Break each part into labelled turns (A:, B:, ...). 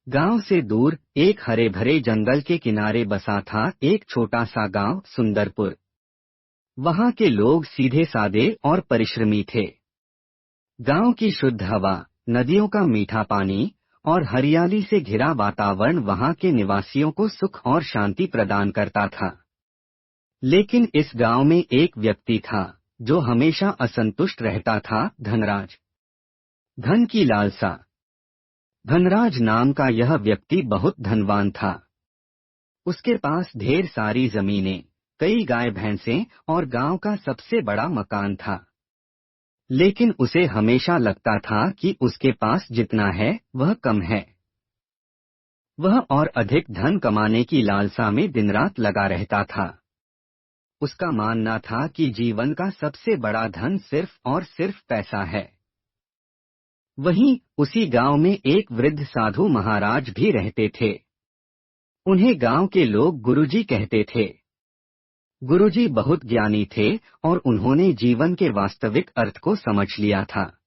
A: गांव से दूर एक हरे भरे जंगल के किनारे बसा था एक छोटा सा गांव सुंदरपुर। वहां के लोग सीधे सादे और परिश्रमी थे। गांव की शुद्ध हवा, नदियों का मीठा पानी और हरियाली से घिरा वातावरण वहां के निवासियों को सुख और शांति प्रदान करता था। लेकिन इस गांव में एक व्यक्ति था जो हमेशा असंतुष्ट रहता था, धनराज। धन की लालसा। धनराज नाम का यह व्यक्ति बहुत धनवान था। उसके पास ढेर सारी जमीनें, कई गाय भैंसें और गांव का सबसे बड़ा मकान था। लेकिन उसे हमेशा लगता था कि उसके पास जितना है वह कम है। वह और अधिक धन कमाने की लालसा में दिन रात लगा रहता था। उसका मानना था कि जीवन का सबसे बड़ा धन सिर्फ और सिर्फ पैसा है। वहीं उसी गांव में एक वृद्ध साधु महाराज भी रहते थे। उन्हें गांव के लोग गुरुजी कहते थे। गुरुजी बहुत ज्ञानी थे और उन्होंने जीवन के वास्तविक अर्थ को समझ लिया था।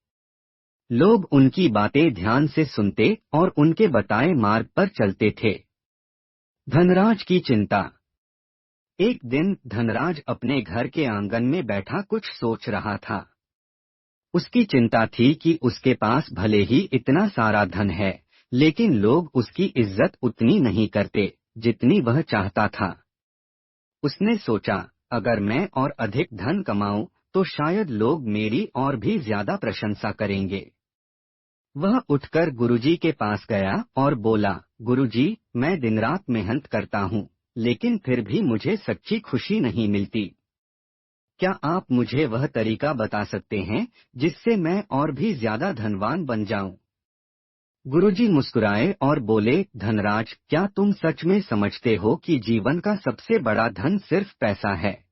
A: लोग उनकी बातें ध्यान से सुनते और उनके बताए मार्ग पर चलते थे। धनराज की चिंता। एक दिन धनराज अपने घर के आंगन में बैठा कुछ सोच रहा था। उसकी चिंता थी कि उसके पास भले ही इतना सारा धन है, लेकिन लोग उसकी इज्जत उतनी नहीं करते जितनी वह चाहता था। उसने सोचा, अगर मैं और अधिक धन कमाऊं तो शायद लोग मेरी और भी ज्यादा प्रशंसा करेंगे। वह उठकर गुरुजी के पास गया और बोला, गुरुजी, मैं दिन रात मेहनत करता हूँ, लेकिन फिर भी मुझे सच्ची खुशी नहीं मिलती। क्या आप मुझे वह तरीका बता सकते हैं जिससे मैं और भी ज्यादा धनवान बन जाऊं? गुरुजी मुस्कुराए और बोले, धनराज, क्या तुम सच में समझते हो कि जीवन का सबसे बड़ा धन सिर्फ पैसा है?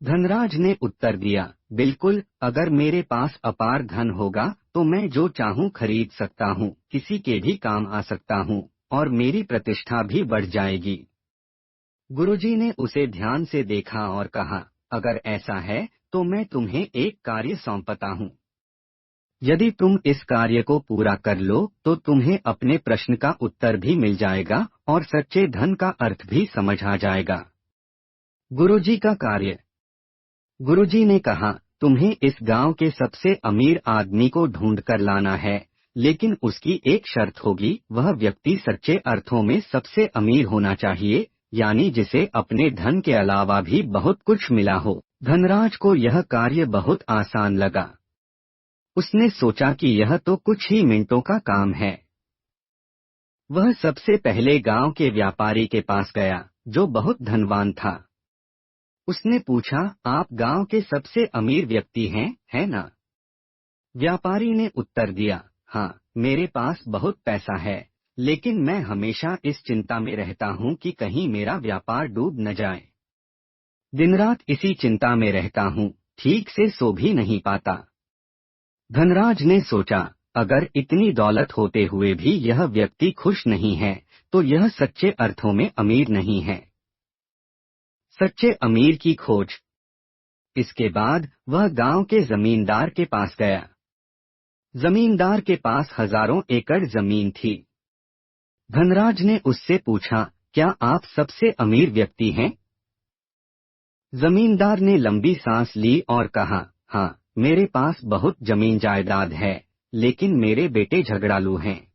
A: धनराज ने उत्तर दिया, बिल्कुल, अगर मेरे पास अपार धन होगा तो मैं जो चाहूं खरीद सकता हूं, किसी के भी काम आ सकता हूं और मेरी प्रतिष्ठा भी बढ़ जाएगी। गुरुजी ने उसे ध्यान से देखा और कहा, अगर ऐसा है तो मैं तुम्हें एक कार्य सौंपता हूँ। यदि तुम इस कार्य को पूरा कर लो तो तुम्हें अपने प्रश्न का उत्तर भी मिल जाएगा और सच्चे धन का अर्थ भी समझ आ जाएगा। गुरुजी का कार्य। गुरुजी ने कहा, तुम्हें इस गांव के सबसे अमीर आदमी को ढूंढ कर लाना है, लेकिन उसकी एक शर्त होगी, वह व्यक्ति सच्चे अर्थों में सबसे अमीर होना चाहिए, यानी जिसे अपने धन के अलावा भी बहुत कुछ मिला हो। धनराज को यह कार्य बहुत आसान लगा। उसने सोचा कि यह तो कुछ ही मिनटों का काम है। वह सबसे पहले गांव के व्यापारी के पास गया, जो बहुत धनवान था। उसने पूछा, आप गांव के सबसे अमीर व्यक्ति हैं, है ना? व्यापारी ने उत्तर दिया, हाँ, मेरे पास बहुत पैसा है, लेकिन मैं हमेशा इस चिंता में रहता हूँ कि कहीं मेरा व्यापार डूब न जाए। दिन रात इसी चिंता में रहता हूँ, ठीक से सो भी नहीं पाता। धनराज ने सोचा, अगर इतनी दौलत होते हुए भी यह व्यक्ति खुश नहीं है, तो यह सच्चे अर्थों में अमीर नहीं है। सच्चे अमीर की खोज। इसके बाद वह गांव के जमींदार के पास गया। जमींदार के पास हजारों एकड़ जमीन थी। धनराज ने उससे पूछा, क्या आप सबसे अमीर व्यक्ति हैं? जमींदार ने लंबी सांस ली और कहा, हाँ, मेरे पास बहुत जमीन जायदाद है, लेकिन मेरे बेटे झगड़ालू हैं।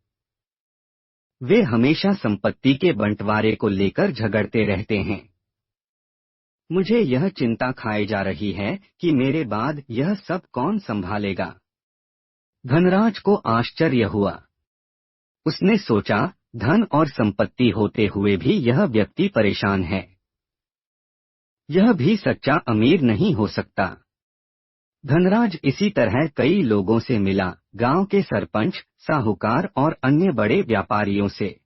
A: वे हमेशा संपत्ति के बंटवारे को लेकर झगड़ते रहते हैं। मुझे यह चिंता खाए जा रही है कि मेरे बाद यह सब कौन संभालेगा। धनराज को आश्चर्य हुआ। उसने सोचा, धन और संपत्ति होते हुए भी यह व्यक्ति परेशान है। यह भी सच्चा अमीर नहीं हो सकता। धनराज इसी तरह कई लोगों से मिला, गांव के सरपंच, साहूकार और अन्य बड़े व्यापारियों से।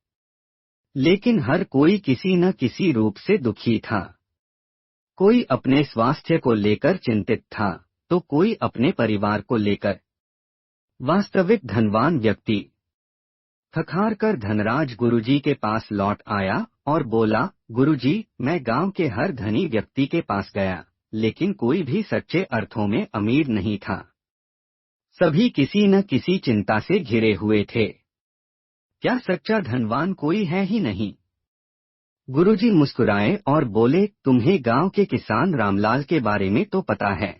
A: लेकिन हर कोई किसी न किसी रूप से दुखी था। कोई अपने स्वास्थ्य को लेकर चिंतित था, तो कोई अपने परिवार को लेकर। वास्तविक धनवान व्यक्ति। थक-हार कर धनराज गुरुजी के पास लौट आया और बोला, गुरुजी, मैं गांव के हर धनी व्यक्ति के पास गया, लेकिन कोई भी सच्चे अर्थों में अमीर नहीं था। सभी किसी न किसी चिंता से घिरे हुए थे। क्या सच्चा धनवान कोई है ही नहीं? गुरुजी मुस्कुराए और बोले, तुम्हें गांव के किसान रामलाल के बारे में तो पता है।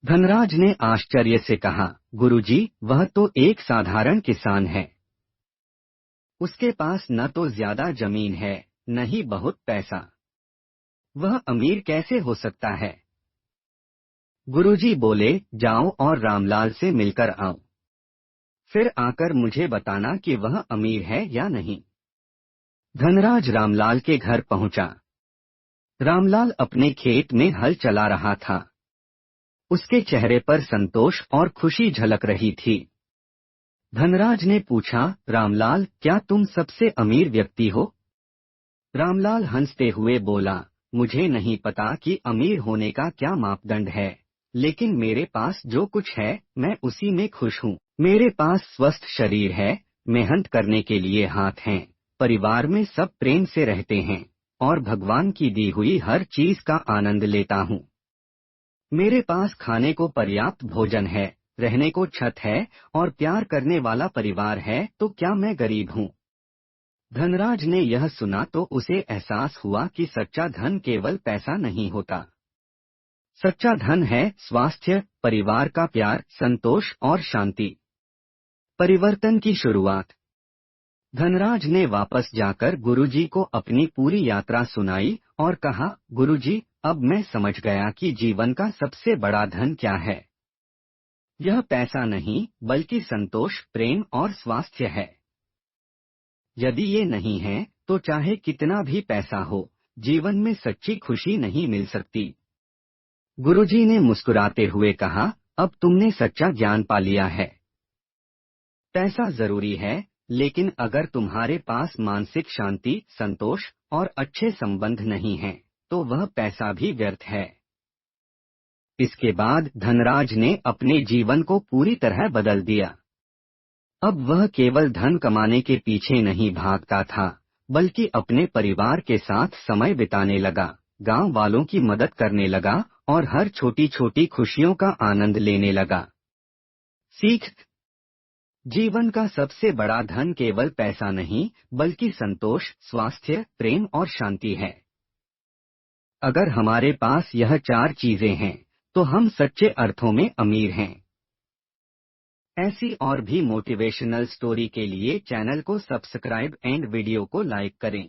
A: धनराज ने आश्चर्य से कहा, गुरुजी, वह तो एक साधारण किसान है। उसके पास न तो ज्यादा जमीन है, न ही बहुत पैसा। वह अमीर कैसे हो सकता है? गुरुजी बोले, जाओ और रामलाल से मिलकर आओ। फिर आकर मुझे बताना कि वह अमीर है या नहीं। धनराज रामलाल के घर पहुंचा। रामलाल अपने खेत में हल चला रहा था। उसके चेहरे पर संतोष और खुशी झलक रही थी। धनराज ने पूछा, रामलाल, क्या तुम सबसे अमीर व्यक्ति हो? रामलाल हंसते हुए बोला, मुझे नहीं पता कि अमीर होने का क्या मापदंड है, लेकिन मेरे पास जो कुछ है मैं उसी में खुश हूँ। मेरे पास स्वस्थ शरीर है, मेहनत करने के लिए हाथ हैं, परिवार में सब प्रेम से रहते हैं और भगवान की दी हुई हर चीज का आनंद लेता हूँ। मेरे पास खाने को पर्याप्त भोजन है, रहने को छत है और प्यार करने वाला परिवार है, तो क्या मैं गरीब हूँ? धनराज ने यह सुना तो उसे एहसास हुआ कि सच्चा धन केवल पैसा नहीं होता। सच्चा धन है स्वास्थ्य, परिवार का प्यार, संतोष और शांति। परिवर्तन की शुरुआत। धनराज ने वापस जाकर गुरुजी को अपनी पूरी यात्रा सुनाई और कहा, गुरुजी, अब मैं समझ गया कि जीवन का सबसे बड़ा धन क्या है। यह पैसा नहीं, बल्कि संतोष, प्रेम और स्वास्थ्य है। यदि ये नहीं है, तो चाहे कितना भी पैसा हो, जीवन में सच्ची खुशी नहीं मिल सकती। गुरुजी ने मुस्कुराते हुए कहा, अब तुमने सच्चा ज्ञान पा लिया है। पैसा जरूरी है, लेकिन अगर तुम्हारे पास मानसिक शांति, संतोष और अच्छे संबंध नहीं हैं, तो वह पैसा भी व्यर्थ है। इसके बाद धनराज ने अपने जीवन को पूरी तरह बदल दिया। अब वह केवल धन कमाने के पीछे नहीं भागता था, बल्कि अपने परिवार के साथ समय बिताने लगा, गांव वालों की मदद करने लगा और हर छोटी छोटी खुशियों का आनंद लेने लगा। सीख। जीवन का सबसे बड़ा धन केवल पैसा नहीं, बल्कि संतोष, स्वास्थ्य, प्रेम और शांति है। अगर हमारे पास यह चार चीजें हैं, तो हम सच्चे अर्थों में अमीर हैं। ऐसी और भी मोटिवेशनल स्टोरी के लिए चैनल को सब्सक्राइब एंड वीडियो को लाइक करें।